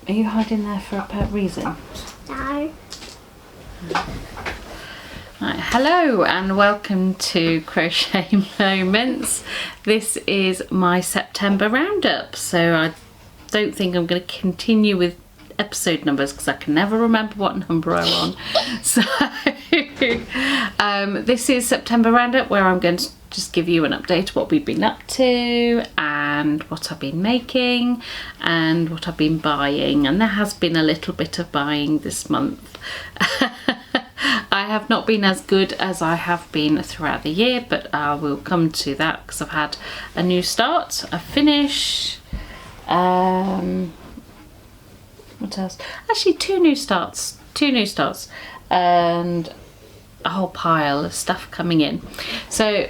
Are you hiding there for a reason? No. Right, hello and welcome to Crochet Moments. This is my September roundup, so I don't think I'm going to continue with episode numbers because I can never remember what number I'm on. So this is September roundup, where I'm going to just give you an update of what we've been up to and what I've been making and what I've been buying, and there has been a little bit of buying this month. I have not been as good as I have been throughout the year, but I will come to that because I've had a new start, a finish, what else? Actually two new starts, and a whole pile of stuff coming in. So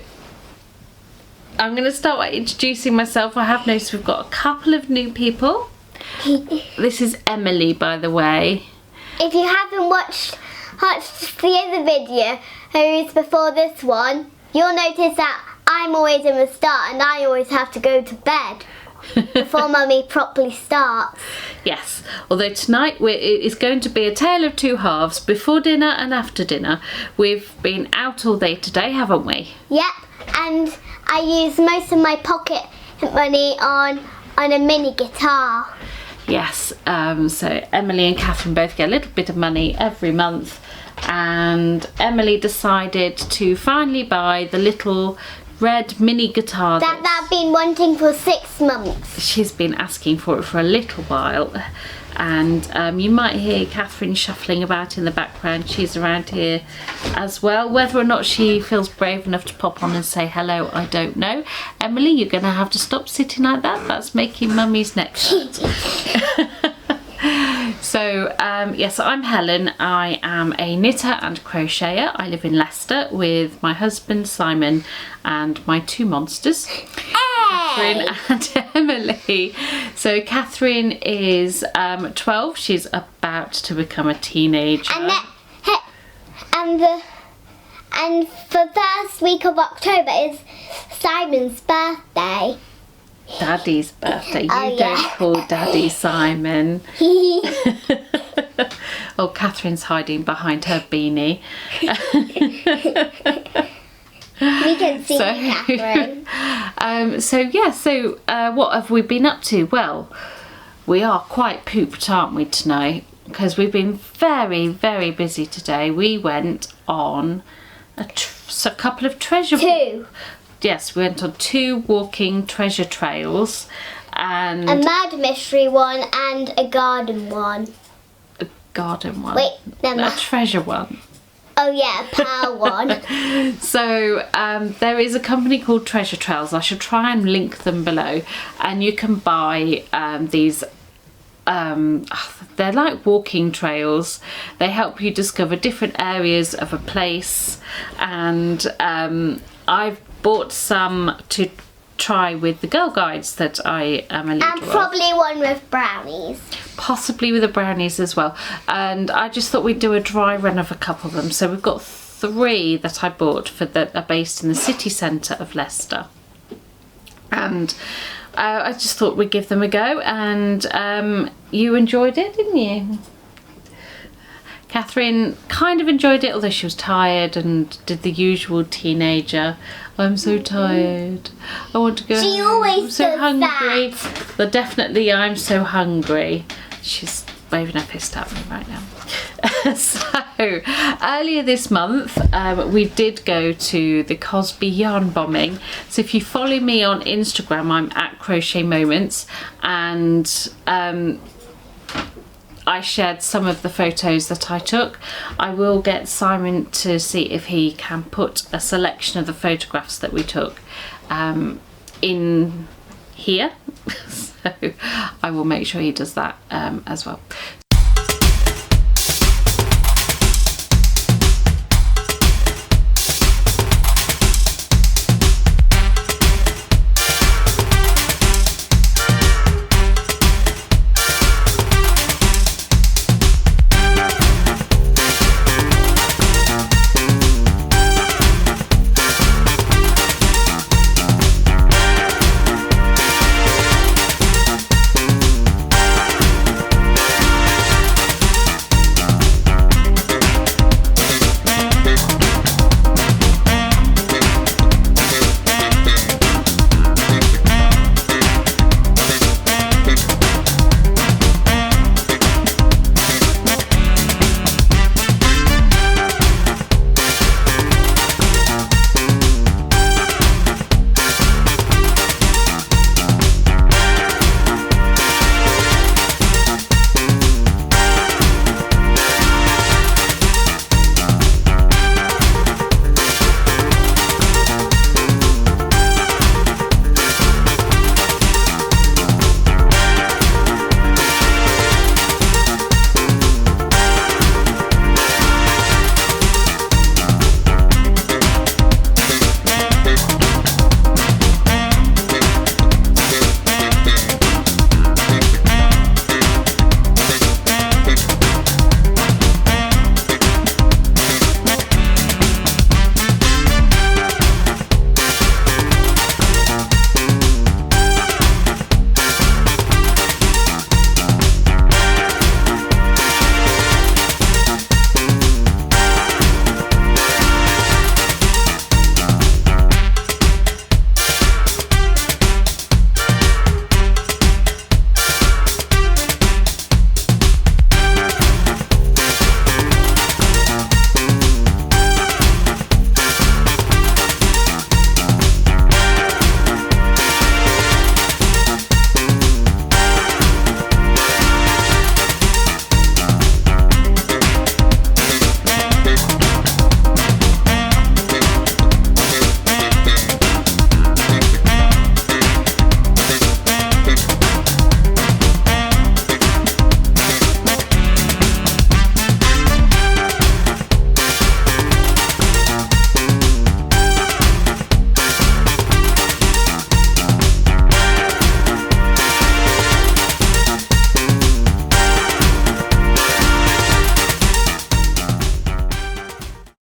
I'm going to start by introducing myself. I have noticed we've got a couple of new people. This is Emily, by the way. If you haven't watched the other video who's before this one, you'll notice that I'm always in the start and I always have to go to bed before Mummy properly starts. Yes, although tonight it's going to be a tale of two halves, before dinner and after dinner. We've been out all day today, haven't we? Yep, and I used most of my pocket money on a mini guitar. Yes, so Emily and Catherine both get a little bit of money every month, and Emily decided to finally buy the little red mini guitar that I've been wanting for 6 months. She's been asking for it for a little while, and you might hear Catherine shuffling about in the background. She's around here as well. Whether or not she feels brave enough to pop on and say hello, I don't know. Emily, you're going to have to stop sitting like that. That's making Mummy's neck hurt. So yes, I'm Helen. I am a knitter and crocheter. I live in Leicester with my husband Simon and my two monsters, Catherine and Emily. So Catherine is 12. She's about to become a teenager. And the first week of October is Simon's birthday. Daddy's birthday. You don't call Daddy Simon. Oh, Catherine's hiding behind her beanie. We can see Catherine. So what have we been up to? Well, we are quite pooped, aren't we, tonight? Because we've been very, very busy today. We went on a couple of treasure... Two. Yes, we went on 2 walking treasure trails, and a murder mystery one and a garden one. A garden one? Wait, a treasure one. Oh yeah, a pearl one. So there is a company called Treasure Trails. I should try and link them below, and you can buy these. They're like walking trails. They help you discover different areas of a place, and I've bought some to try with the girl guides that I am a leader and probably one with brownies. Possibly with the brownies as well. And I just thought we'd do a dry run of a couple of them. So we've got 3 that I bought that are based in the city centre of Leicester. And I just thought we'd give them a go, and you enjoyed it, didn't you? Catherine kind of enjoyed it, although she was tired and did the usual teenager. I'm so tired. I want to go. She always I'm so hungry. that. But definitely, I'm so hungry. She's waving her fist at me right now. So earlier this month, we did go to the Cosby Yarn Bombing. So if you follow me on Instagram, I'm at Crochet Moments, and I shared some of the photos that I took. I will get Simon to see if he can put a selection of the photographs that we took in here. So I will make sure he does that as well.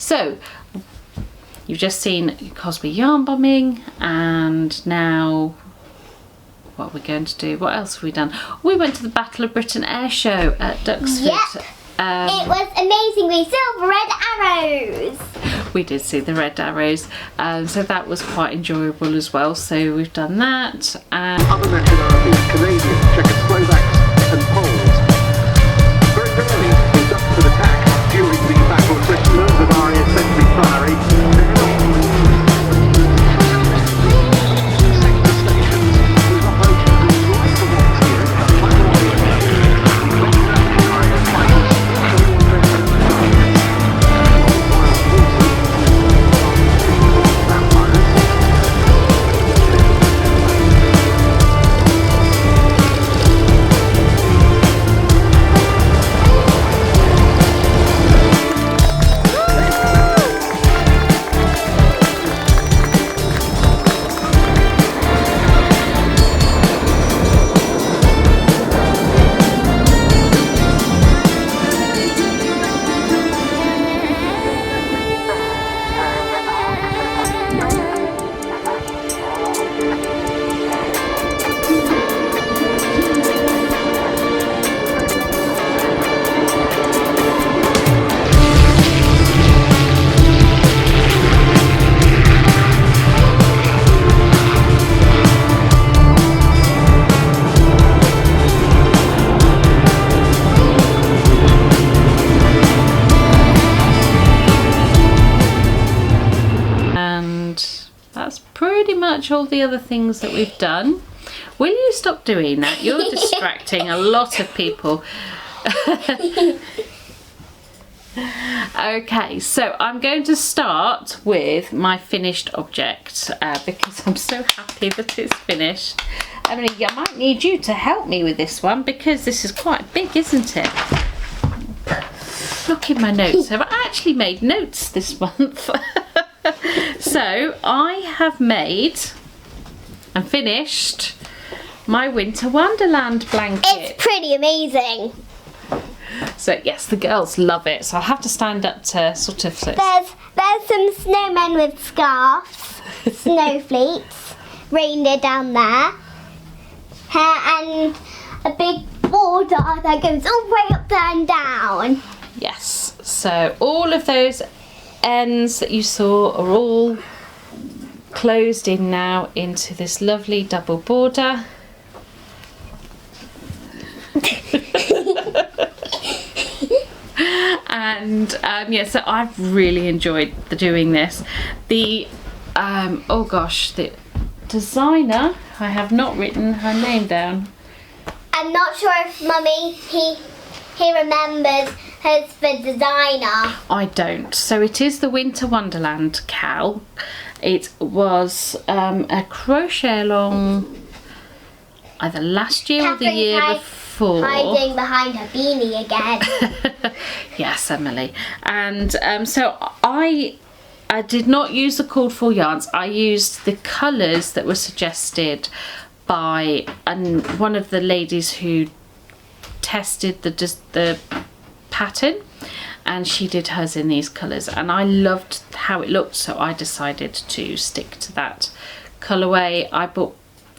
So you've just seen Cosby Yarn Bombing, and now what are we going to do? What else have we done? We went to the Battle of Britain Air Show at Duxford. Yep. It was amazing. We saw the red arrows. We did see the red arrows, so that was quite enjoyable as well. So we've done that. And other nationalities, Canadians, Czechoslovaks and Poles. Very rarely was Duxford attacked during the Battle of Britain of our century Priory. Sector stations with operations right from all the other things that we've done. Will you stop doing that? You're distracting a lot of people. Okay, so I'm going to start with my finished object because I'm so happy that it's finished. Emily, I might need you to help me with this one because this is quite big, isn't it? Look in my notes. I've actually made notes this month. So I have made and finished my Winter Wonderland blanket. It's pretty amazing. So yes, the girls love it. So I'll have to stand up to sort of... There's some snowmen with scarves, snowflakes, reindeer down there, and a big border that goes all the way up there and down. Yes, so all of those ends that you saw are all closed in now into this lovely double border. And yeah, so I've really enjoyed doing this. The oh gosh, the designer, I have not written her name down. I'm not sure if Mummy he remembers who's the designer. I don't. So it is the Winter Wonderland Cal. It was a crochet along either last year or the year before. Hiding behind her beanie again. Yes, Emily. And so I did not use the called for yarns. I used the colours that were suggested by one of the ladies who tested the pattern, and she did hers in these colours, and I loved how it looked, so I decided to stick to that colourway. I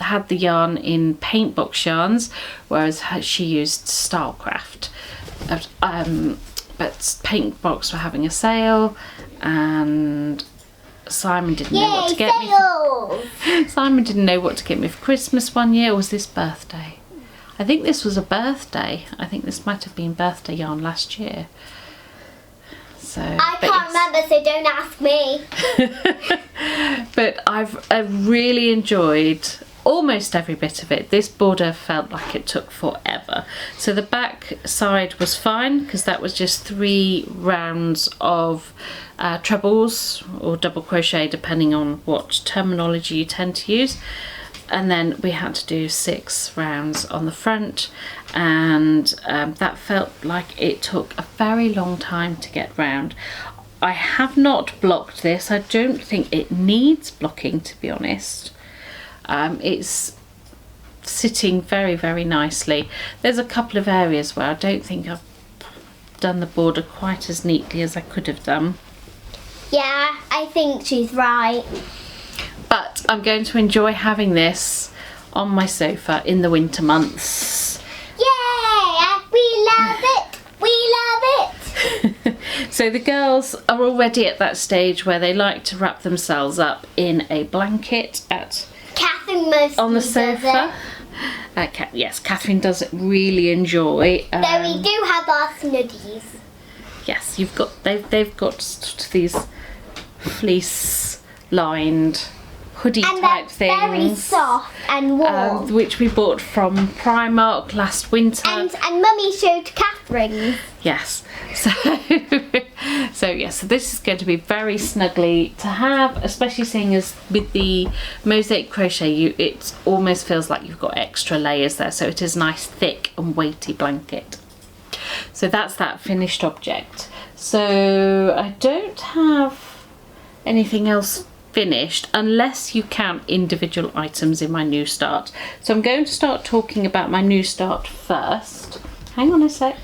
had the yarn in paint box yarns, whereas she used Starcraft. But paint box were having a sale, and Simon didn't know what to get me. Simon didn't know what to get me for Christmas one year. Or was this birthday? I think this was a birthday. I think this might have been birthday yarn last year. So I can't remember, so don't ask me. But I've really enjoyed almost every bit of it. This border felt like it took forever. So the back side was fine because that was just 3 rounds of trebles or double crochet, depending on what terminology you tend to use. And then we had to do 6 rounds on the front, and that felt like it took a very long time to get round. I have not blocked this. I don't think it needs blocking, to be honest. It's sitting very, very nicely. There's a couple of areas where I don't think I've done the border quite as neatly as I could have done. Yeah, I think she's right. But I'm going to enjoy having this on my sofa in the winter months. Yay! We love it! We love it! So the girls are already at that stage where they like to wrap themselves up in a blanket Catherine mostly on the does sofa. Yes, Catherine does really enjoy. Though we do have our snuggies. Yes, they've got these fleece lined hoodie And type they're things. very soft and warm. Which we bought from Primark last winter. And Mummy showed Catherine. Yes. So yes, so this is going to be very snuggly to have, especially seeing as with the mosaic crochet, it almost feels like you've got extra layers there. So it is a nice thick and weighty blanket. So that's that finished object. So I don't have anything else finished unless you count individual items in my new start. So I'm going to start talking about my new start first. Hang on a sec.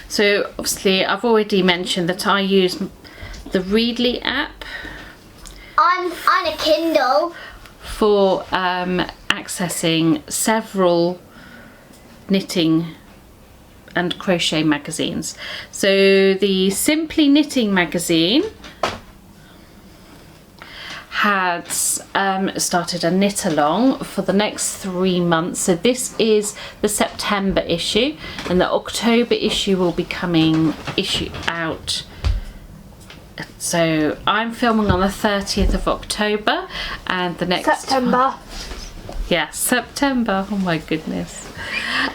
So obviously I've already mentioned that I use the Readly app On a Kindle. for accessing several knitting and crochet magazines. So the Simply Knitting magazine had started a knit along for the next 3 months. So this is the September issue, and the October issue will be coming out. So I'm filming on the 30th of October, and the next September. Yeah, September. Oh my goodness.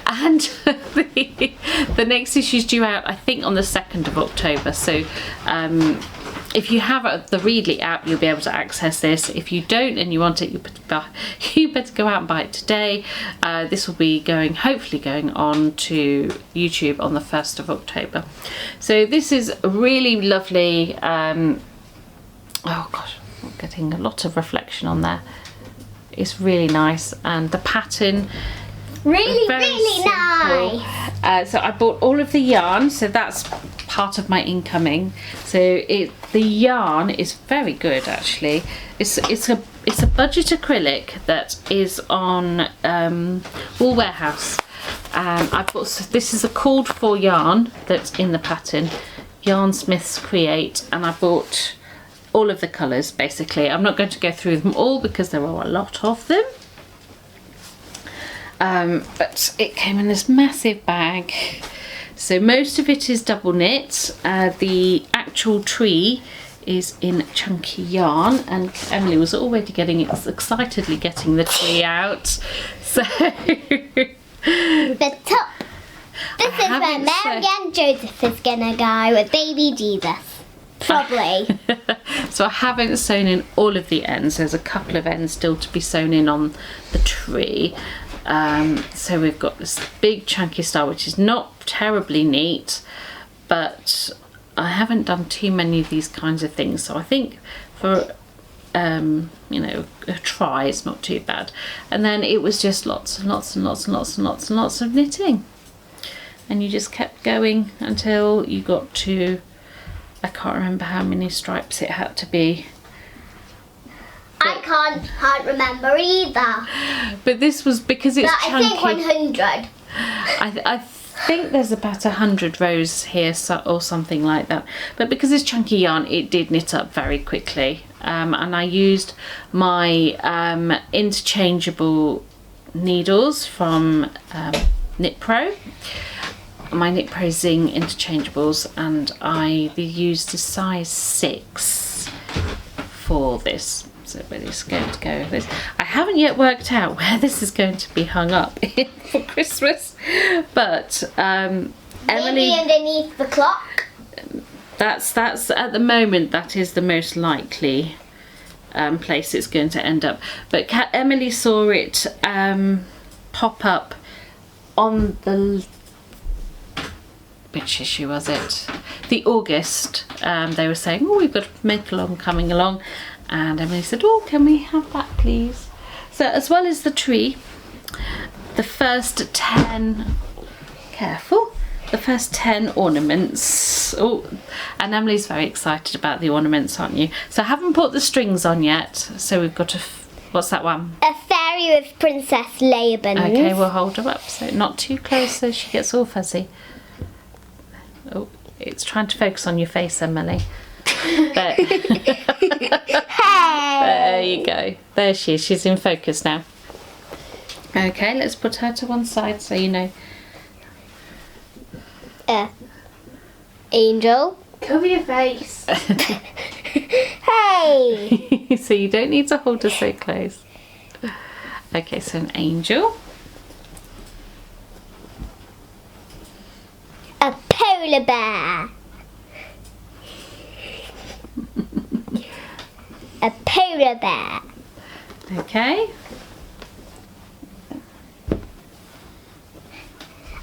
And the next issue is due out, I think, on the 2nd of October. So if you have the Readly app, you'll be able to access this. If you don't and you want it, you better go out and buy it today. This will be hopefully going on to YouTube on the 1st of October. So this is a really lovely, oh gosh, I'm getting a lot of reflection on there. It's really nice, and the pattern Really simple. nice. So I bought all of the yarn, so that's part of my incoming. So the yarn is very good actually. It's a budget acrylic that is on Wool Warehouse. I bought, so this is a called for yarn that's in the pattern, Yarn Smiths Create, and I bought all of the colours basically. I'm not going to go through them all because there are a lot of them. But it came in this massive bag. So most of it is double knit. The actual tree is in chunky yarn, and Emily was already excitedly getting the tree out. So The top. This is where Mary and Joseph is gonna go with baby Jesus. Probably. So I haven't sewn in all of the ends. There's a couple of ends still to be sewn in on the tree. So we've got this big chunky star, which is not terribly neat, but I haven't done too many of these kinds of things. So I think for you know, a try, it's not too bad. And then it was just lots and lots and lots and lots and lots and lots of knitting, and you just kept going until you got to, I can't remember how many stripes it had to be. I can't remember either. But this was because it's But chunky. I think 100. I think there's about 100 rows here, or something like that. But because it's chunky yarn, it did knit up very quickly. And I used my interchangeable needles from Knit Pro. My Knit Pro Zing interchangeables, and I used a size 6 for this. So where it's going to go with this. I haven't yet worked out where this is going to be hung up for Christmas, but Emily, Maybe underneath the clock. that's at the moment that is the most likely place it's going to end up. But Emily saw it pop up on the, which issue was it? The August. They were saying, oh, we've got a make along coming along. And Emily said, oh, can we have that please? So as well as the tree, the first 10, careful, the first 10 ornaments. Oh, and Emily's very excited about the ornaments, aren't you? So I haven't put the strings on yet. So we've got what's that one? A fairy with Princess Leia. Okay, we'll hold her up so not too close so she gets all fuzzy. Oh, it's trying to focus on your face, Emily. There. There you go. There she is. She's in focus now. Okay, let's put her to one side so you know. Angel. Cover your face. Hey! So you don't need to hold her so close. Okay, so an angel. A polar bear. A polar bear. Okay.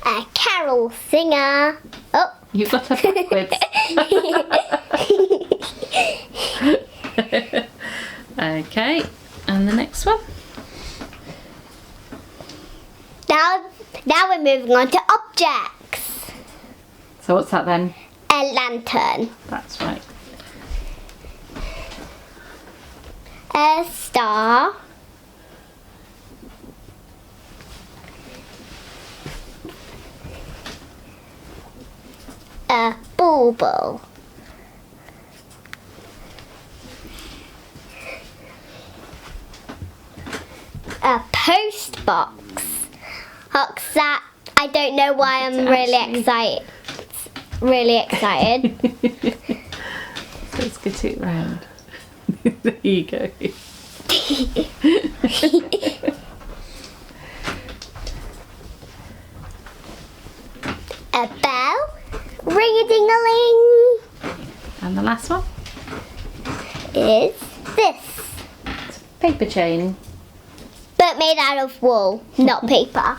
A carol singer. Oh. You got her backwards. Okay, and the next one. Now we're moving on to objects. So what's that then? A lantern. That's right. A star. A bauble. A post box. That I don't know why I'm really excited. Really excited. So let's get it round. There you go. A bell. Ring-a-ding-a-ling. And the last one? Is this. Paper chain. But made out of wool, not paper.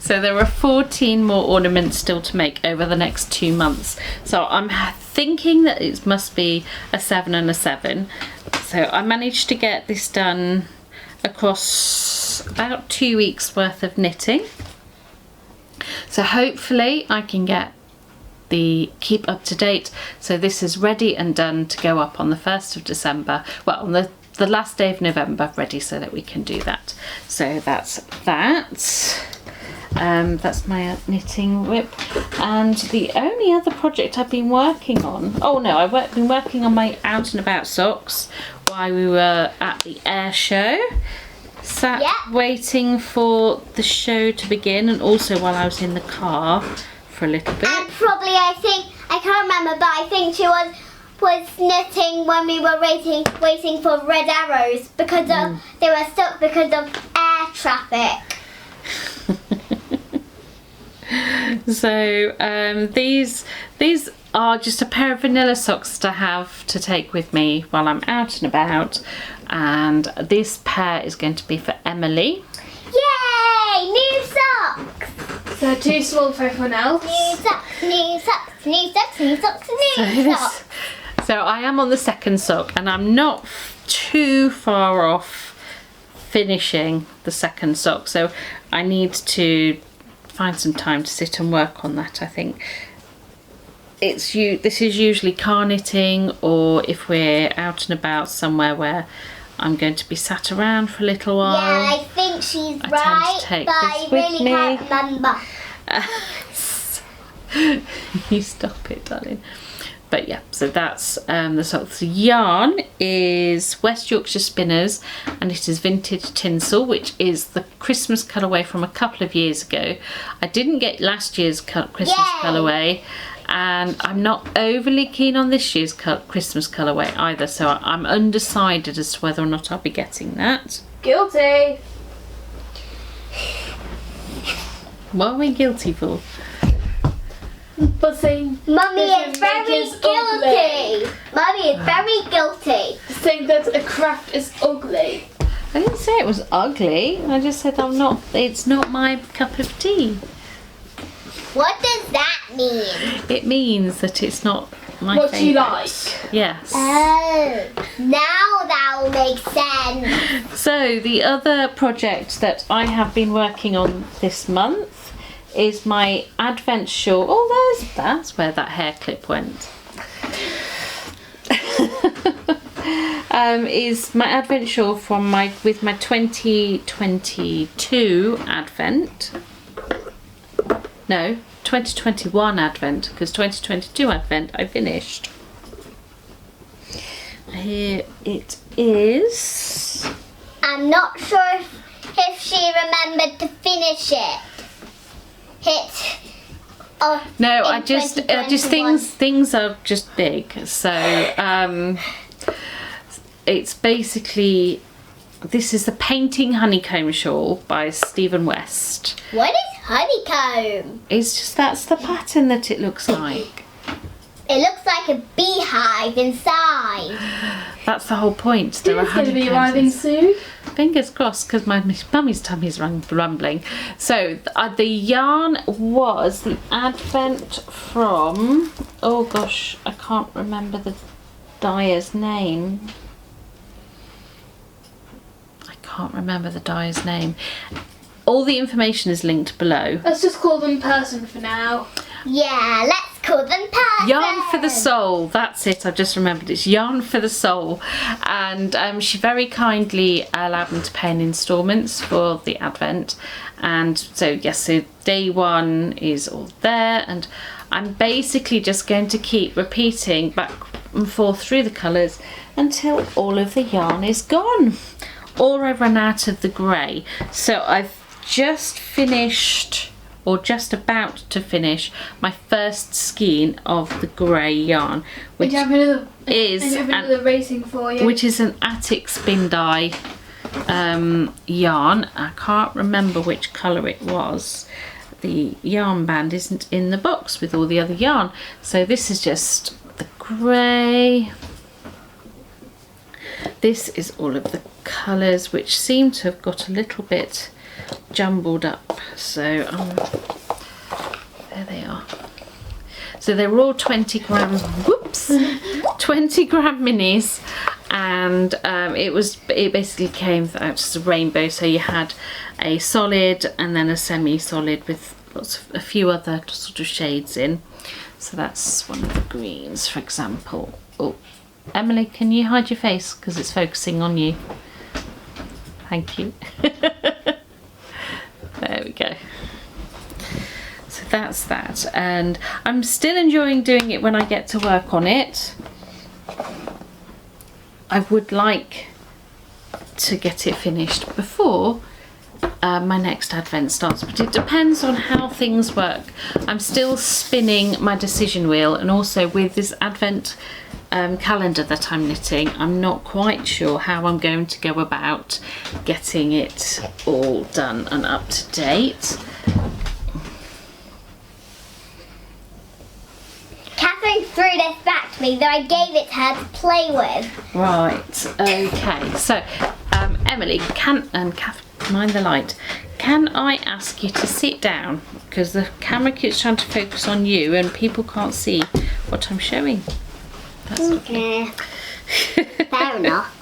So there are 14 more ornaments still to make over the next 2 months. So I'm thinking that it must be a 7 and a 7. So I managed to get this done across about 2 weeks worth of knitting. So hopefully I can get keep up to date. So this is ready and done to go up on the 1st of December. Well, on the last day of November, ready so that we can do that. So that's that. That's my knitting whip. And the only other project I've been working on, oh no, I've been working on my out and about socks while we were at the air show. Sat waiting for the show to begin, and also while I was in the car for a little bit. And probably, I can't remember, but I think she was knitting when we were waiting for red arrows because they were stuck because of air traffic. So these are just a pair of vanilla socks to have to take with me while I'm out and about, and this pair is going to be for Emily. Yay! New socks! So too small for everyone else. New socks, new socks, new socks, new socks, new socks. So I am on the second sock, and I'm not too far off finishing the second sock, so I need to find some time to sit and work on that. I think this is usually car knitting, or if we're out and about somewhere where I'm going to be sat around for a little while. Yeah, I think she's I right, tend to take but this I with really me. can't remember. You stop it, darling. But yeah, so that's the socks. The yarn is West Yorkshire Spinners, and it is Vintage Tinsel, which is the Christmas colourway from a couple of years ago. I didn't get last year's Christmas colourway, and I'm not overly keen on this year's Christmas colourway either, so I'm undecided as to whether or not I'll be getting that. Guilty. What are we guilty for? But saying Mummy this is very is guilty. ugly. Mummy is very guilty. Saying that a craft is ugly. I didn't say it was ugly. I just said it's not my cup of tea. What does that mean? It means that it's not my What favourite. you like. Yes. Oh, now that will make sense. So the other project that I have been working on this month is my Advent shawl. Oh, that's where that hair clip went. Is my Advent shawl from my 2022 Advent. No, 2021 Advent, because 2022 Advent I finished. Here it is. I'm not sure if she remembered to finish it. No, I just things are just big. So it's basically, this is the Painting Honeycomb shawl by Stephen West. What is honeycomb? It's just, that's the pattern that it looks like. It looks like a beehive inside. That's the whole point. There are It's going to be honeycombs. arriving soon. Fingers crossed, because my mummy's tummy's rumbling. So the yarn was the Advent from, oh gosh, I can't remember the dyer's name. All the information is linked below. Let's just call them person for now. Yeah, let's call them person. Yarn for the Soul, that's it, I've just remembered, it's Yarn for the Soul. And she very kindly allowed me to pay in instalments for the Advent. And so yes, so day one is all there, and I'm basically just going to keep repeating back and forth through the colours until all of the yarn is gone, or I run out of the grey. So I've just finished, or just about to finish, my first skein of the grey yarn, which is another racing for you. which is an Attic spin dye yarn. I can't remember which colour it was. The yarn band isn't in the box with all the other yarn, so this is just the grey. This is all of the colours, which seem to have got a little bit jumbled up, so there they are. So they were all 20 gram 20 gram minis, and it basically came out as a rainbow. So you had a solid and then a semi-solid with a few other sort of shades in. So that's one of the greens, for example. Oh, Emily, can you hide your face because it's focusing on you? Thank you. There we go. So that's that, and I'm still enjoying doing it when I get to work on it. I would like to get it finished before my next Advent starts, but it depends on how things work. I'm still spinning my decision wheel, and also with this Advent calendar that I'm knitting, I'm not quite sure how I'm going to go about getting it all done and up to date. Catherine threw this back to me, though I gave it to her to play with. Right, okay, so Emily, Catherine, mind the light, can I ask you to sit down, because the camera keeps trying to focus on you and people can't see what I'm showing. That's okay. Fair enough.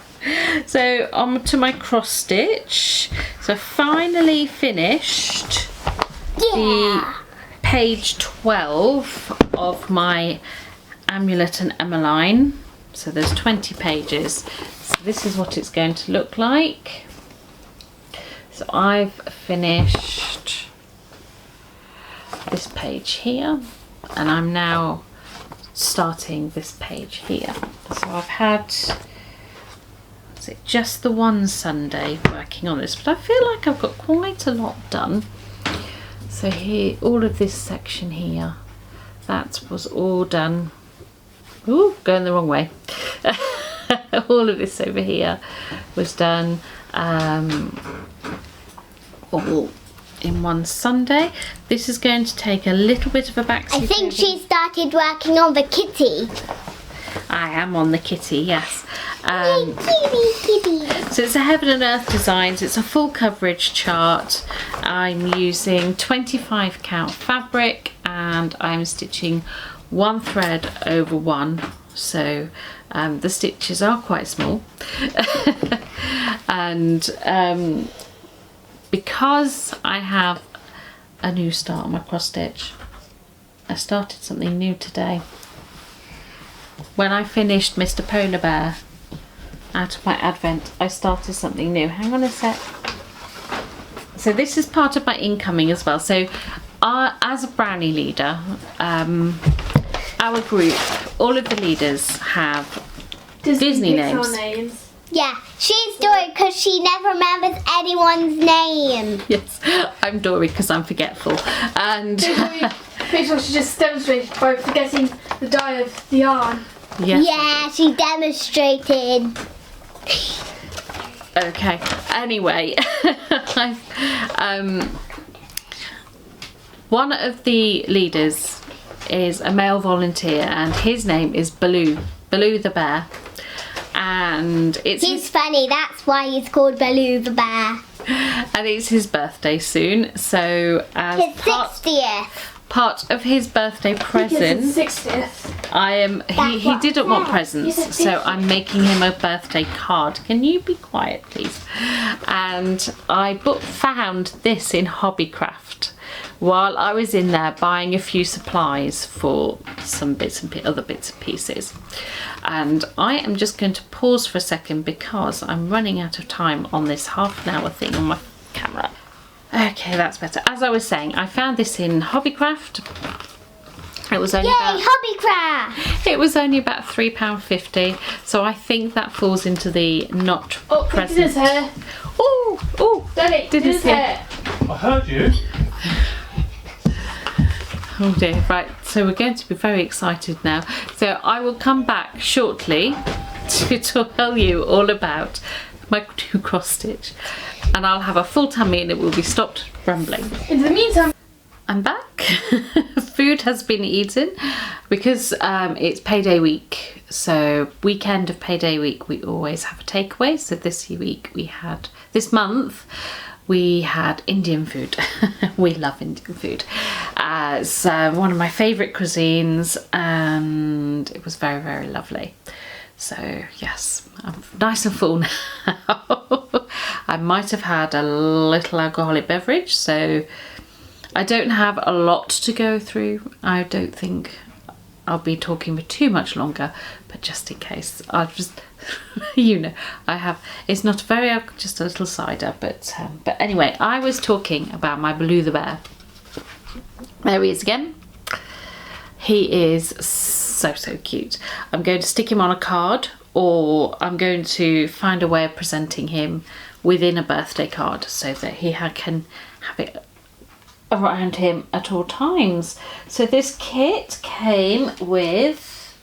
So on to my cross stitch. So I finally finished the page 12 of my Amulet and Emmeline. So there's 20 pages. So this is what it's going to look like. So I've finished this page here, and I'm now starting this page here. So I've had, is it just the one Sunday working on this, but I feel like I've got quite a lot done. So here, all of this section here, that was all done. Ooh, going the wrong way. All of this over here was done all in one Sunday. This is going to take a little bit of a backseat. I think she started working on the kitty. I am on the kitty, yes. Kitty. So it's a Heaven and Earth Designs. It's a full coverage chart. I'm using 25 count fabric, and I'm stitching one thread over one. So the stitches are quite small. And because I have a new start on my cross stitch. I started something new today. When I finished Mr. Polar Bear out of my advent, I started something new. Hang on a sec. So this is part of my incoming as well. So as a brownie leader, our group, all of the leaders have Disney names. Yeah, she's Dory because she never remembers anyone's name. Yes, I'm Dory because I'm forgetful. And Pretty sure she just demonstrated by forgetting the dye of the yarn. yes. Yeah, she demonstrated. Okay. Anyway, one of the leaders is a male volunteer, and his name is Baloo the bear. And He's funny, that's why he's called Baloo the Bear. And it's his birthday soon, so as His 60th. part of his birthday present, 60th. he didn't want He's presents, a so I'm making him a birthday card. Can you be quiet, please? And I found this in Hobbycraft while I was in there buying a few supplies for some other bits and pieces. And I am just going to pause for a second because I'm running out of time on this half-an-hour thing on my camera. Okay, that's better. As I was saying, I found this in Hobbycraft. It was only Hobbycraft! It was only about £3.50, so I think that falls into the not Oh, present. Dinner's here. Oh, Daddy, Dinner's Dinner's here. here. I heard you. Oh dear, right, so we're going to be very excited now. So I will come back shortly to tell you all about my new cross stitch, and I'll have a full tummy and it will be stopped rumbling. In the meantime, I'm back. Food has been eaten because it's payday week. So weekend of payday week, we always have a takeaway. So this month, we had Indian food. We love Indian food. It's one of my favourite cuisines, and it was very, very lovely. So yes, I'm nice and full now. I might have had a little alcoholic beverage, so I don't have a lot to go through. I don't think I'll be talking for too much longer, but just in case, I'll just, I have, it's not very, just a little cider, but anyway, I was talking about my Baloo the bear. There he is again. He is so cute. I'm going to stick him on a card, or I'm going to find a way of presenting him within a birthday card so that he can have it around him at all times. So this kit came with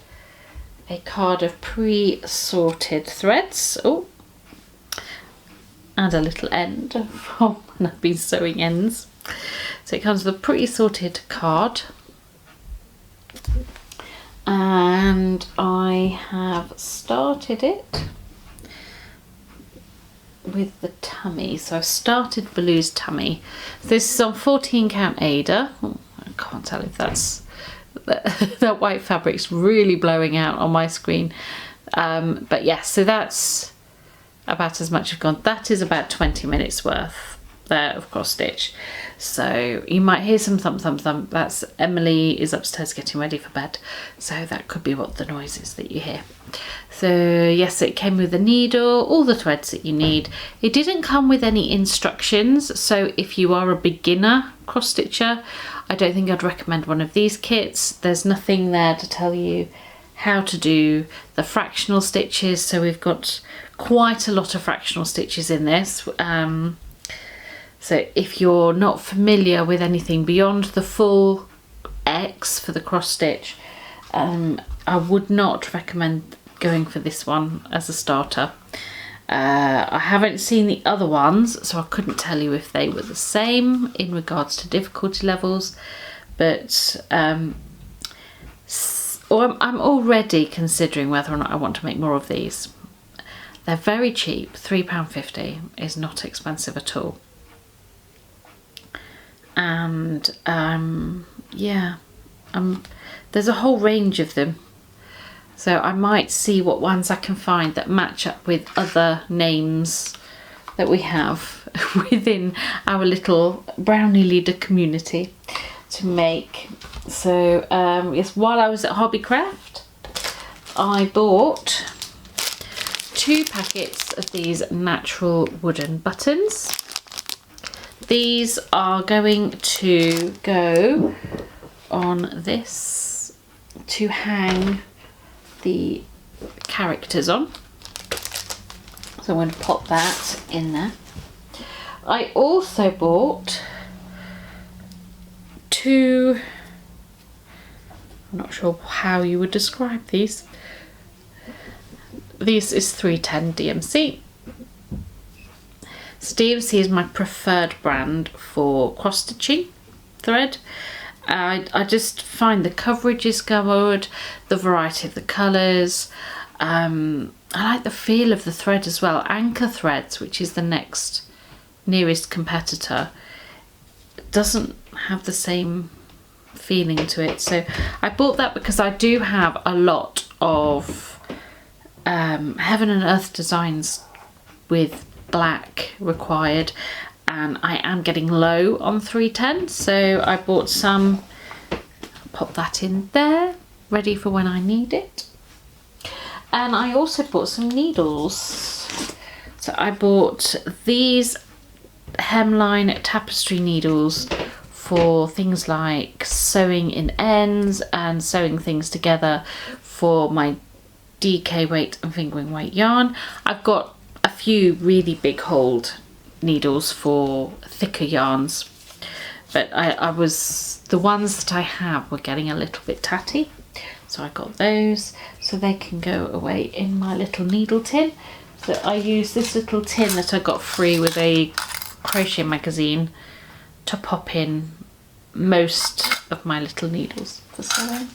a card of pre-sorted threads, and a little end from when I've been sewing ends. So it comes with a pre-sorted card, and I have started it with the tummy. So I've started Baloo's tummy. This is on 14 count Ada. I can't tell if that's that white fabric's really blowing out on my screen, but yes, so that's about as much I've gone. That is about 20 minutes worth there of cross stitch. So you might hear some thump thump thump. That's Emily is upstairs getting ready for bed, so that could be what the noise is that you hear. So yes, it came with a needle, all the threads that you need. It didn't come with any instructions, so if you are a beginner cross stitcher, I don't think I'd recommend one of these kits. There's nothing there to tell you how to do the fractional stitches, so we've got quite a lot of fractional stitches in this. So if you're not familiar with anything beyond the full X for the cross stitch, I would not recommend going for this one as a starter. I haven't seen the other ones, so I couldn't tell you if they were the same in regards to difficulty levels, but I'm already considering whether or not I want to make more of these. They're very cheap. £3.50 is not expensive at all. And there's a whole range of them, so I might see what ones I can find that match up with other names that we have within our little brownie leader community to make. So yes, while I was at Hobbycraft, I bought 2 packets of these natural wooden buttons. These are going to go on this to hang the characters on. So I'm going to pop that in there. I also bought 2, I'm not sure how you would describe these. This is 310 DMC. So DMC is my preferred brand for cross stitching thread. I just find the coverage is good, the variety of the colours. I like the feel of the thread as well. Anchor Threads, which is the nearest competitor, doesn't have the same feeling to it. So I bought that because I do have a lot of heaven and earth designs with black required, and I am getting low on 310, so I bought some. Pop that in there, ready for when I need it. And I also bought some needles. So I bought these hemline tapestry needles for things like sewing in ends and sewing things together for my DK weight and fingering weight yarn. I've got a few really big holed needles for thicker yarns, but the ones that I have were getting a little bit tatty, so I got those so they can go away in my little needle tin. So I use this little tin that I got free with a crochet magazine to pop in most of my little needles for sewing.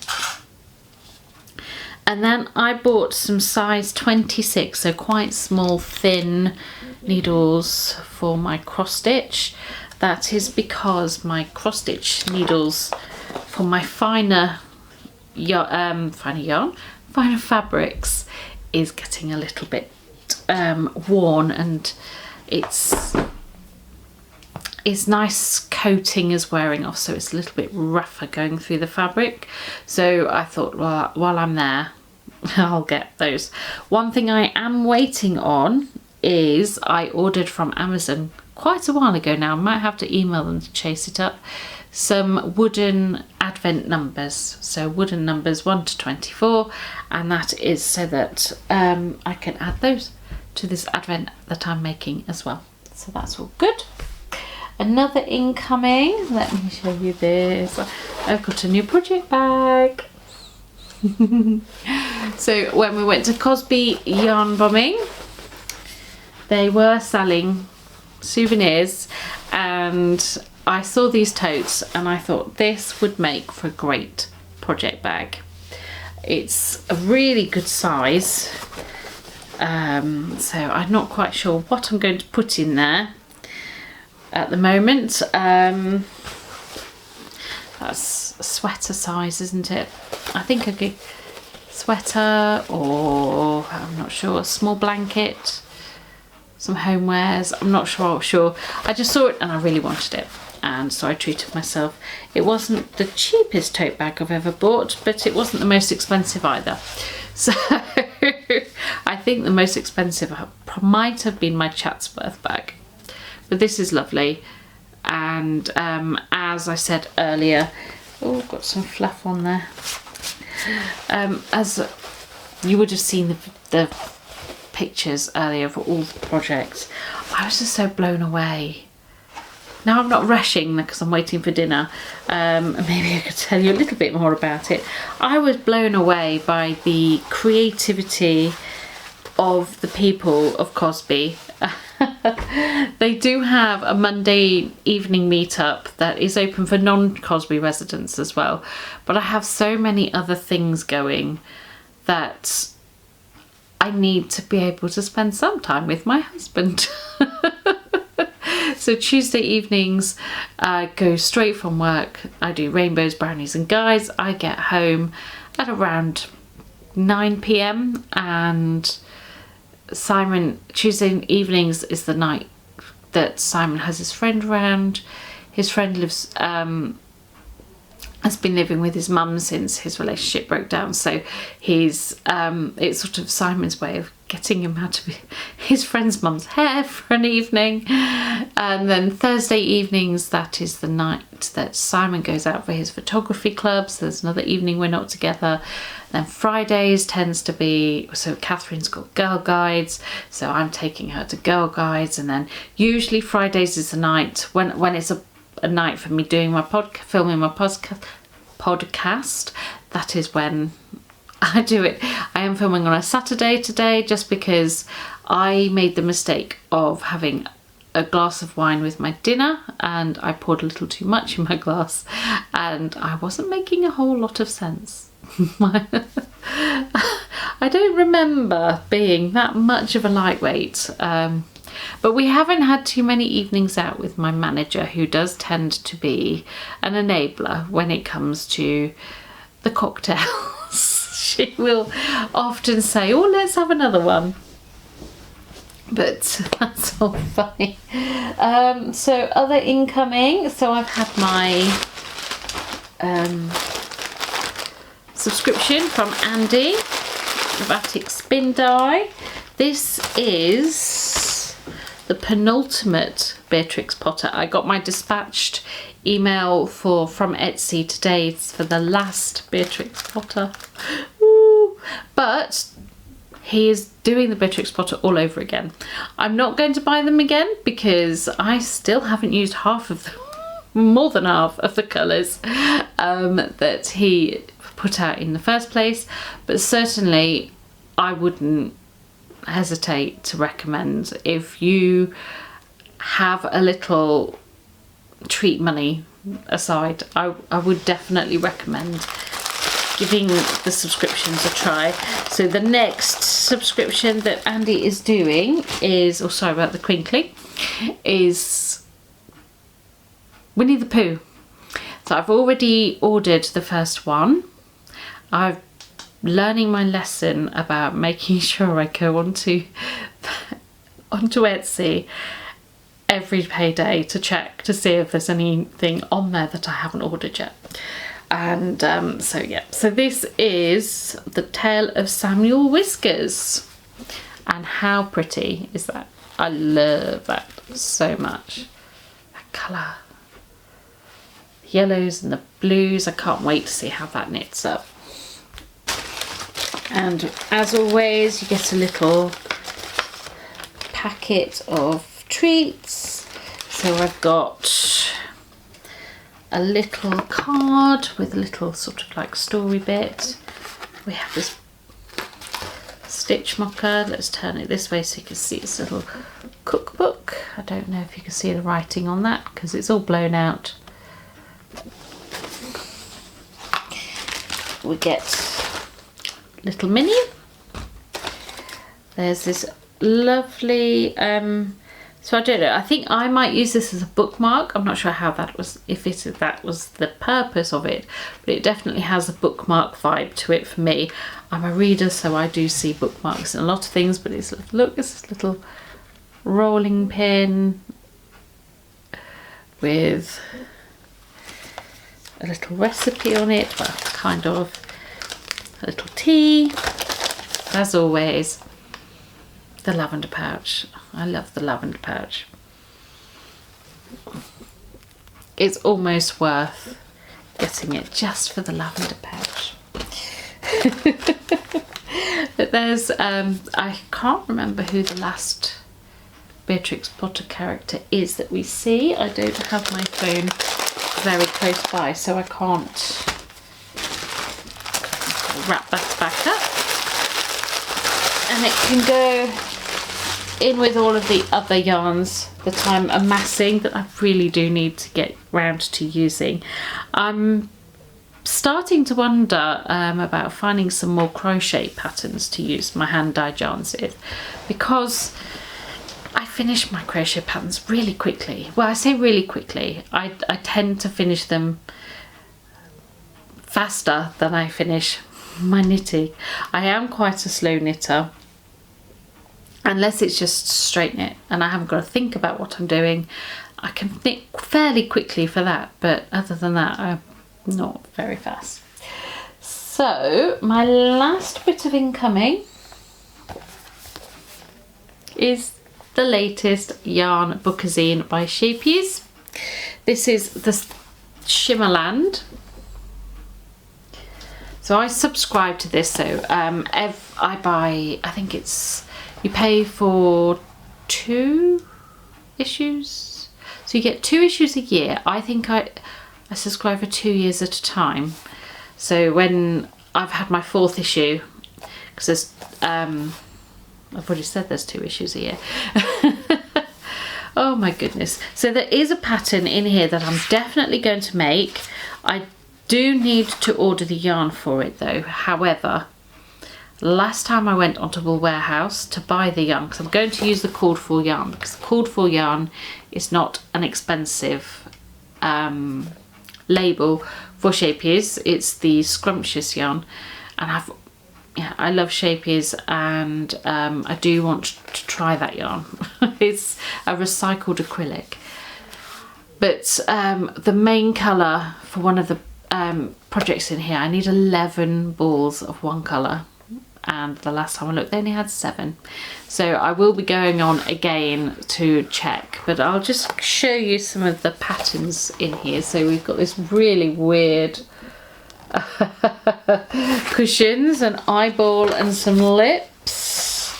And then I bought some size 26, so quite small, thin needles for my cross stitch. That is because my cross stitch needles for my finer fabrics is getting a little bit worn, and its nice coating is wearing off, so it's a little bit rougher going through the fabric. So I thought, well, while I'm there, I'll get those. One thing I am waiting on is I ordered from Amazon quite a while ago now. I might have to email them to chase it up. Some wooden advent numbers, so wooden numbers 1 to 24, and that is so that I can add those to this advent that I'm making as well. So that's all good. Another incoming, let me show you this. I've got a new project bag. So when we went to Cosby Yarn Bombing, they were selling souvenirs, and I saw these totes and I thought this would make for a great project bag. It's a really good size, so I'm not quite sure what I'm going to put in there at the moment. That's a sweater size, isn't it? I think a good sweater, or I'm not sure, a small blanket, some homewares, I'm not sure. I just saw it and I really wanted it, and so I treated myself. It wasn't the cheapest tote bag I've ever bought, but it wasn't the most expensive either. So I think the most expensive might have been my Chatsworth bag, but this is lovely. And as I said earlier, oh, got some fluff on there. As you would have seen the pictures earlier of all the projects, I was just so blown away. Now I'm not rushing because I'm waiting for dinner. Maybe I could tell you a little bit more about it. I was blown away by the creativity of the people of Cosby. They do have a Monday evening meetup that is open for non-Cosby residents as well, but I have so many other things going that I need to be able to spend some time with my husband. So Tuesday evenings, I go straight from work, I do rainbows, brownies and guys. I get home at around 9 PM and Simon, Tuesday evenings is the night that Simon has his friend around. His friend lives, has been living with his mum since his relationship broke down, so he's it's sort of Simon's way of getting him out of his friend's mum's hair for an evening. And then Thursday evenings, that is the night that Simon goes out for his photography clubs. There's another evening we're not together. Then Fridays tends to be, so Catherine's got girl guides, so I'm taking her to girl guides. And then usually Fridays is the night when it's a night for me doing my filming my podcast. That is when I do it. I am filming on a Saturday today, just because I made the mistake of having a glass of wine with my dinner, and I poured a little too much in my glass, and I wasn't making a whole lot of sense. I don't remember being that much of a lightweight. But we haven't had too many evenings out with my manager, who does tend to be an enabler when it comes to the cocktails. She will often say, oh, let's have another one. But that's all fine. So other incoming. So I've had my subscription from Andy, Batik Spin Die. This is the penultimate Beatrix Potter. I got my dispatched email from Etsy today for the last Beatrix Potter. Ooh. But he is doing the Beatrix Potter all over again. I'm not going to buy them again because I still haven't used half of them, more than half of the colours that he put out in the first place. But certainly I wouldn't hesitate to recommend, if you have a little treat money aside, I would definitely recommend giving the subscriptions a try. So the next subscription that Andy is doing is, oh sorry about the crinkling, is Winnie the Pooh. So I've already ordered the first one. I'm learning my lesson about making sure I go onto Etsy every payday to check to see if there's anything on there that I haven't ordered yet. And so yeah, so this is the Tale of Samuel Whiskers, and how pretty is that? I love that so much. That colour, the yellows and the blues, I can't wait to see how that knits up. And as always, you get a little packet of treats. So I've got a little card with a little sort of like story bit. We have this stitch mocker. Let's turn it this way so you can see its little cookbook. I don't know if you can see the writing on that because it's all blown out. We get little mini. There's this lovely so I don't know, I think I might use this as a bookmark. I'm not sure how that was, if that was the purpose of it, but it definitely has a bookmark vibe to it for me. I'm a reader, so I do see bookmarks in a lot of things, but it's, look, it's this little rolling pin with a little recipe on it, well, kind of a little tea. As always, the lavender pouch. I love the lavender pouch. It's almost worth getting it just for the lavender pouch. But there's I can't remember who the last Beatrix Potter character is that we see. I don't have my phone very close by, so I can't wrap that back up, and it can go in with all of the other yarns that I'm amassing that I really do need to get round to using. I'm starting to wonder about finding some more crochet patterns to use my hand dyed yarns with, because I finish my crochet patterns really quickly. Well, I say really quickly. I tend to finish them faster than I finish my knitting. I am quite a slow knitter, unless it's just straight knit and I haven't got to think about what I'm doing, I can knit fairly quickly for that, but other than that I'm not very fast. So my last bit of incoming is the latest yarn bookazine by Shapies. This is the Shimmerland. So I subscribe to this, so I buy, I think it's, you pay for 2 issues, so you get 2 issues a year. I think I subscribe for 2 years at a time. So when I've had my 4th issue, because there's I've already said there's 2 issues a year. Oh my goodness. So there is a pattern in here that I'm definitely going to make. I do need to order the yarn for it though. However, last time I went onto Wool Warehouse to buy the yarn, because I'm going to use the cord for yarn, because the cord for yarn is not an expensive label for Shapies. It's the scrumptious yarn, and I love Shapies, and I do want to try that yarn. It's a recycled acrylic, but the main colour for one of the projects in here, I need 11 balls of one colour, and the last time I looked they only had 7, so I will be going on again to check, but I'll just show you some of the patterns in here. So we've got this really weird cushions, an eyeball and some lips.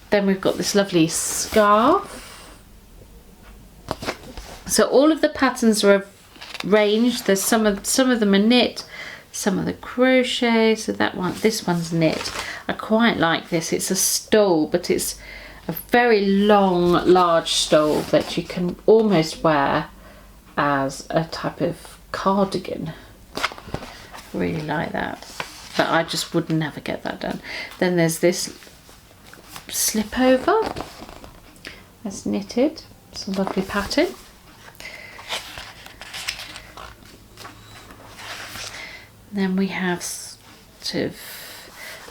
Then we've got this lovely scarf. So all of the patterns are arranged. There's some of them are knit, some of the crochet. So this one's knit. I quite like this. It's a stole, but it's a very long, large stole that you can almost wear as a type of cardigan. Really like that, but I just would never get that done. Then there's this slip over that's knitted, it's a lovely pattern. Then we have sort of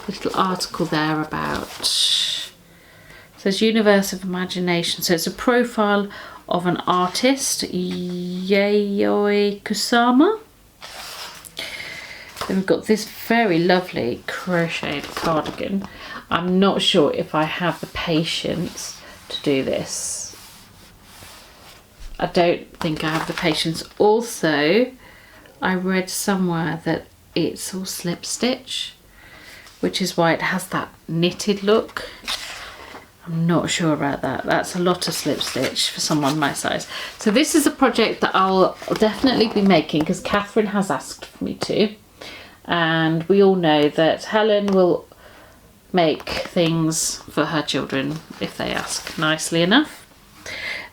a little article there about, it says Universe of Imagination. So it's a profile of an artist, Yayoi Kusama. Then we've got this very lovely crocheted cardigan. I'm not sure if I have the patience to do this. I don't think I have the patience. Also, I read somewhere that it's all slip stitch, which is why it has that knitted look. I'm not sure about that. That's a lot of slip stitch for someone my size. So this is a project that I'll definitely be making, because Catherine has asked for me to. And we all know that Helen will make things for her children if they ask nicely enough.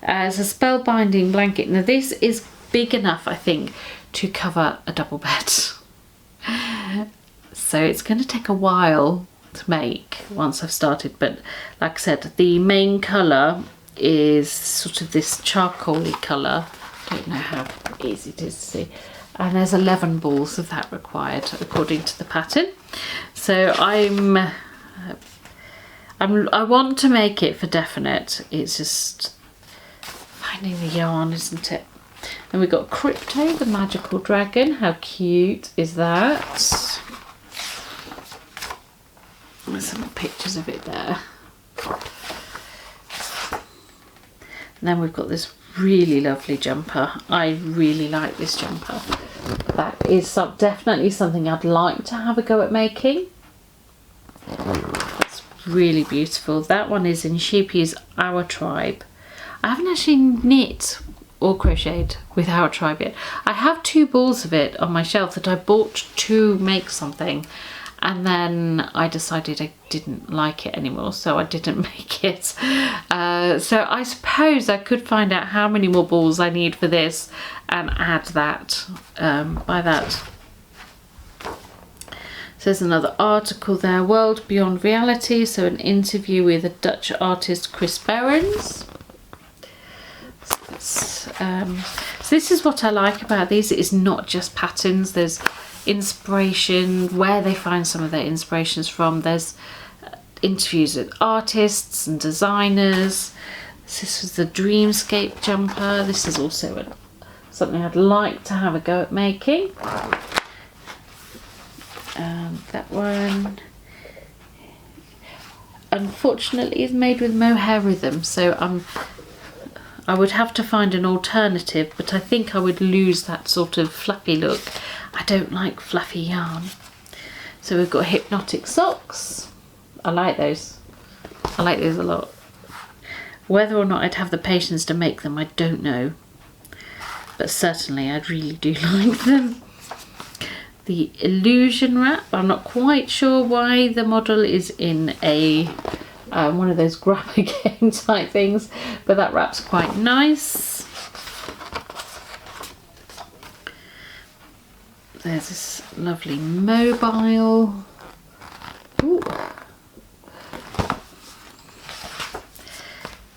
As a spellbinding blanket. Now this is big enough, I think, to cover a double bed. So it's going to take a while to make once I've started, but like I said, the main colour is sort of this charcoaly colour. I don't know how easy it is to see. And there's 11 balls of that required according to the pattern. So I want to make it for definite. It's just finding the yarn, isn't it? And we've got Crypto, the magical dragon. How cute is that? There's some pictures of it there. And then we've got this really lovely jumper. I really like this jumper. That is definitely something I'd like to have a go at making. It's really beautiful. That one is in Shapies Our Tribe. I haven't actually knit or crocheted with Our Tribe yet. I have 2 balls of it on my shelf that I bought to make something, and then I decided I didn't like it anymore, so I didn't make it. So I suppose I could find out how many more balls I need for this and add that, buy that. So there's another article there, World Beyond Reality, so an interview with a Dutch artist, Chris Behrens. So this is what I like about these. It is not just patterns, there's inspiration, where they find some of their inspirations from. There's interviews with artists and designers. This was the Dreamscape jumper. This is also something I'd like to have a go at making. That one, unfortunately, is made with mohair rhythm, so I would have to find an alternative, but I think I would lose that sort of fluffy look. I don't like fluffy yarn. So we've got hypnotic socks. I like those. I like those a lot. Whether or not I'd have the patience to make them, I don't know. But certainly I really do like them. The illusion wrap. I'm not quite sure why the model is in a one of those grab again type things, but that wrap's quite nice. There's this lovely mobile. Ooh.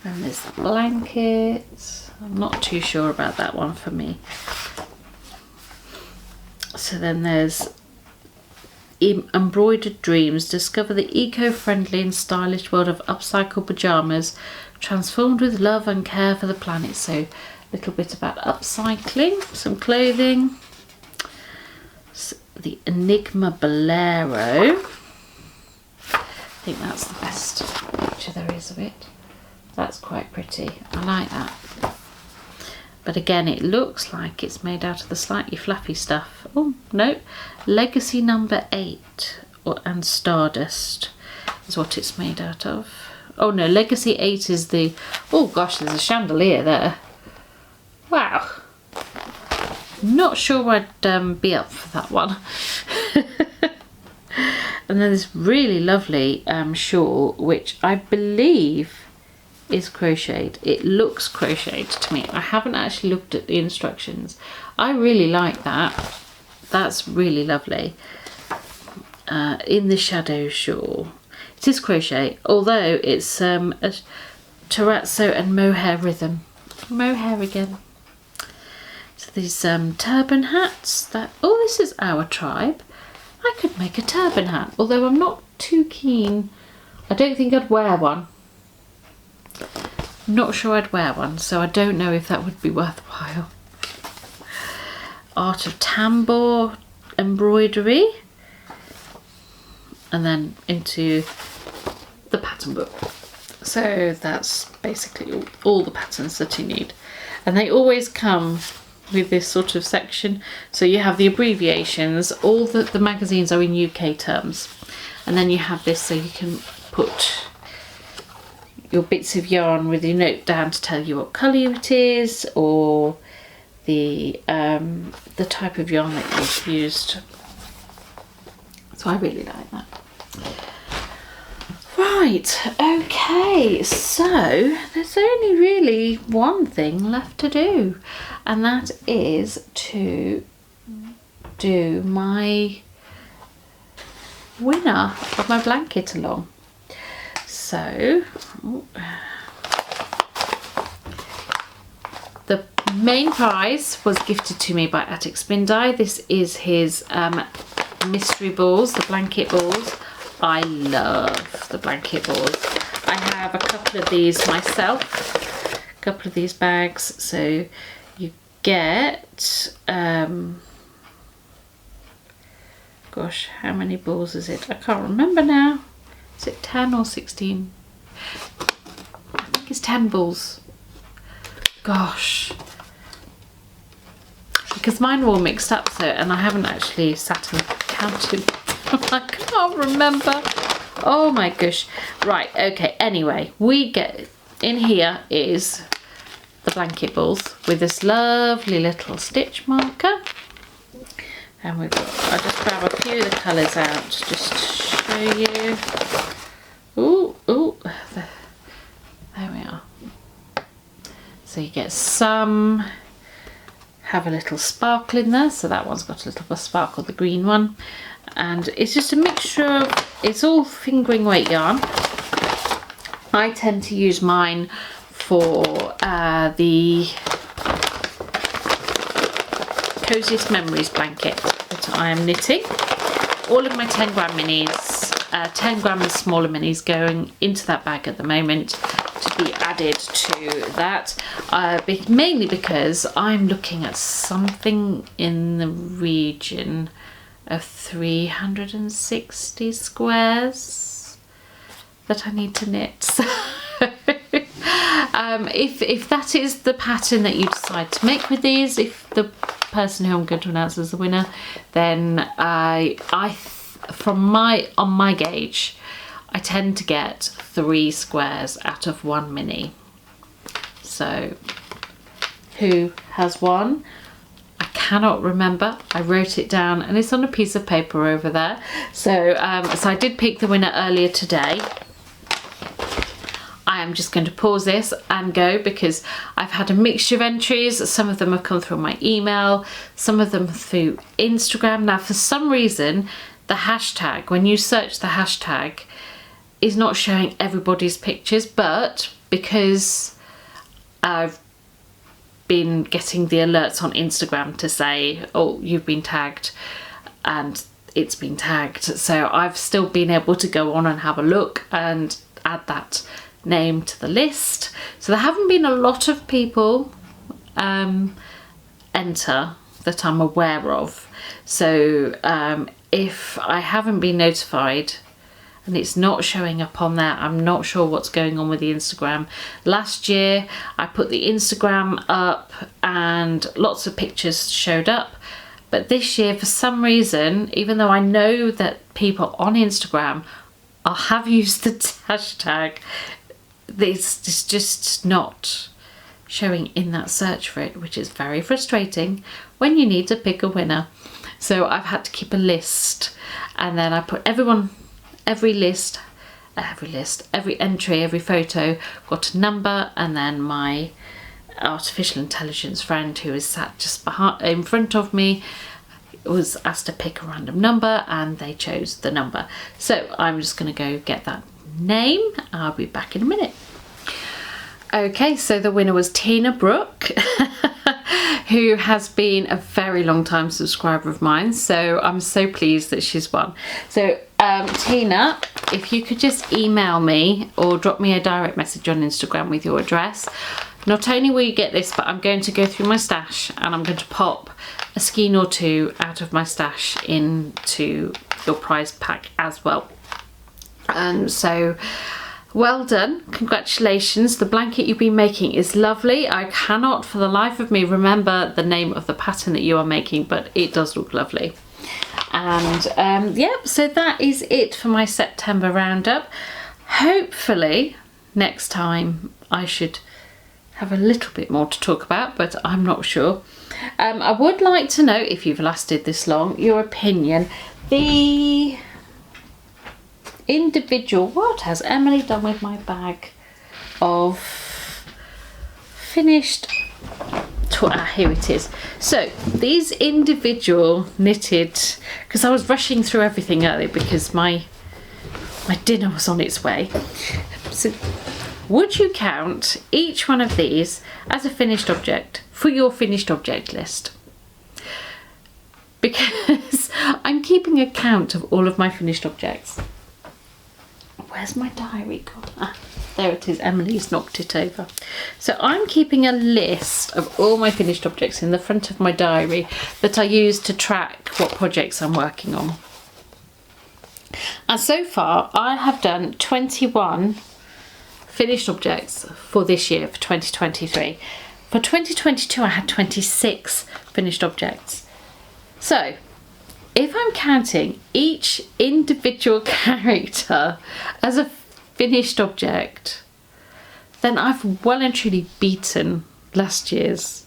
And there's the blanket. I'm not too sure about that one for me. So then there's Embroidered Dreams. Discover the eco-friendly and stylish world of upcycled pyjamas transformed with love and care for the planet. So a little bit about upcycling, some clothing. So the Enigma Bolero. I think that's the best picture there is of it. That's quite pretty. I like that. But again, it looks like it's made out of the slightly fluffy stuff. Oh, no. Legacy number 8 and Stardust is what it's made out of. Oh, no. Legacy 8 is the... Oh, gosh, there's a chandelier there. Wow. Not sure I'd be up for that one. And then this really lovely shawl, which I believe is crocheted. It looks crocheted to me. I haven't actually looked at the instructions. I really like that. That's really lovely. In the shadow shawl. It is crochet, although it's a terrazzo and mohair rhythm. Mohair again. So these turban hats. This is our tribe. I could make a turban hat, although I'm not too keen. I don't think I'd wear one. Not sure I'd wear one, so I don't know if that would be worthwhile. Art of Tambour embroidery, and then into the pattern book. So that's basically all the patterns that you need, and they always come with this sort of section. So you have the abbreviations. All the magazines are in UK terms, and then you have this so you can put your bits of yarn with your note down to tell you what colour it is, or the type of yarn that you've used. So I really like that. Right, okay, so there's only really one thing left to do, and that is to do my winner of my blanket along. So the main prize was gifted to me by Attic Spin Dye. This is his mystery balls, the blanket balls. I love the blanket balls. I have a couple of these myself, a couple of these bags. So you get, gosh, how many balls is it? I can't remember now. Is it 10 or 16? I think it's 10 balls. Gosh. Because mine were all mixed up, so, and I haven't actually sat and counted. I can't remember. Oh my gosh. Right, okay, anyway, we get, in here is the blanket balls with this lovely little stitch marker. And we've got, I'll just grab a few of the colours out just to show you. Ooh, there we are. So you get some, have a little sparkle in there. So that one's got a little bit of sparkle, the green one. And it's just a mixture of, it's all fingering weight yarn. I tend to use mine for the Coziest Memories blanket that I am knitting. All of my 10 gram minis 10 gram of smaller minis going into that bag at the moment to be added to that, mainly because I'm looking at something in the region of 360 squares that I need to knit. So if that is the pattern that you decide to make with these, if the person who I'm going to announce as the winner, then on my gauge, I tend to get 3 squares out of 1 mini. So who has won? I cannot remember. I wrote it down and it's on a piece of paper over there. So so I did pick the winner earlier today. I am just going to pause this and go because I've had a mixture of entries. Some of them have come through my email, some of them through Instagram. Now, for some reason, the hashtag, when you search the hashtag, is not showing everybody's pictures, but because I've been getting the alerts on Instagram to say, oh, you've been tagged, and it's been tagged. So I've still been able to go on and have a look and add that name to the list. So there haven't been a lot of people enter that I'm aware of. So if I haven't been notified and it's not showing up on there, I'm not sure what's going on with the Instagram. Last year I put the Instagram up and lots of pictures showed up, but this year for some reason, even though I know that people on Instagram have used the hashtag, it's just not showing in that search for it, which is very frustrating when you need to pick a winner. So I've had to keep a list, and then I put every entry, every photo got a number, and then my artificial intelligence friend who is sat just in front of me was asked to pick a random number and they chose the number. So I'm just going to go get that name. I'll be back in a minute. Okay, so the winner was Tina Brooke, who has been a very long time subscriber of mine, so I'm so pleased that she's won. So Tina, if you could just email me or drop me a direct message on Instagram with your address. Not only will you get this, but I'm going to go through my stash and I'm going to pop a skein or two out of my stash into your prize pack as well. So well done, congratulations. The blanket you've been making is lovely. I cannot for the life of me remember the name of the pattern that you are making, but it does look lovely. And yep, so that is it for my September roundup. Hopefully next time I should have a little bit more to talk about, but I'm not sure. I would like to know, if you've lasted this long, your opinion. The individual, what has Emily done with my bag of finished here it is. So these individual knitted, because I was rushing through everything earlier because my dinner was on its way. So would you count each one of these as a finished object for your finished object list? Because I'm keeping a count of all of my finished objects. Where's my diary gone? Ah, there it is. Emily's knocked it over. So I'm keeping a list of all my finished objects in the front of my diary that I use to track what projects I'm working on. And so far I have done 21 finished objects for this year, for 2023. For 2022 I had 26 finished objects. So if I'm counting each individual character as a finished object, then I've well and truly beaten last year's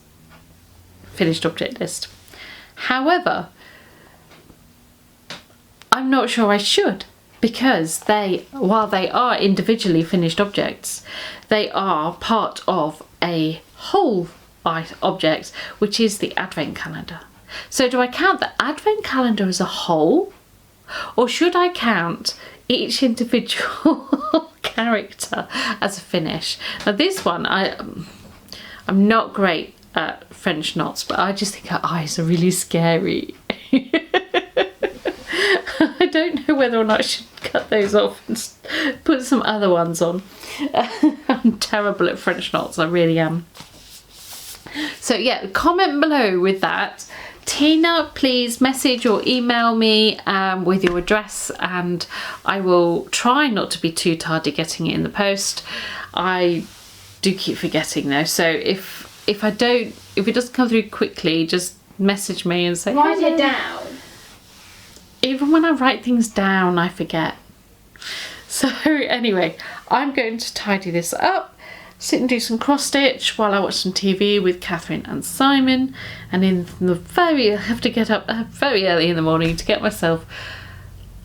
finished object list. However, I'm not sure I should, because while they are individually finished objects, they are part of a whole object, which is the advent calendar. So do I count the advent calendar as a whole, or should I count each individual character as a finish? Now this one, I'm not great at French knots, but I just think her eyes are really scary. I don't know whether or not I should cut those off and put some other ones on. I'm terrible at French knots, I really am. So yeah, comment below with that. Tina, please message or email me with your address, and I will try not to be too tardy getting it in the post. I do keep forgetting though, so if it doesn't come through quickly, just message me and say write it down. Even when I write things down, I forget. So anyway, I'm going to tidy this up, sit and do some cross stitch while I watch some TV with Catherine and Simon, and I have to get up very early in the morning to get myself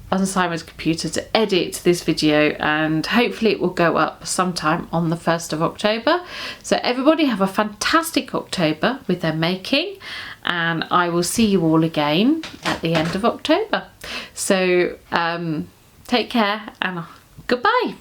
on Simon's computer to edit this video, and hopefully it will go up sometime on the 1st of October. So everybody have a fantastic October with their making, and I will see you all again at the end of October. So take care and goodbye.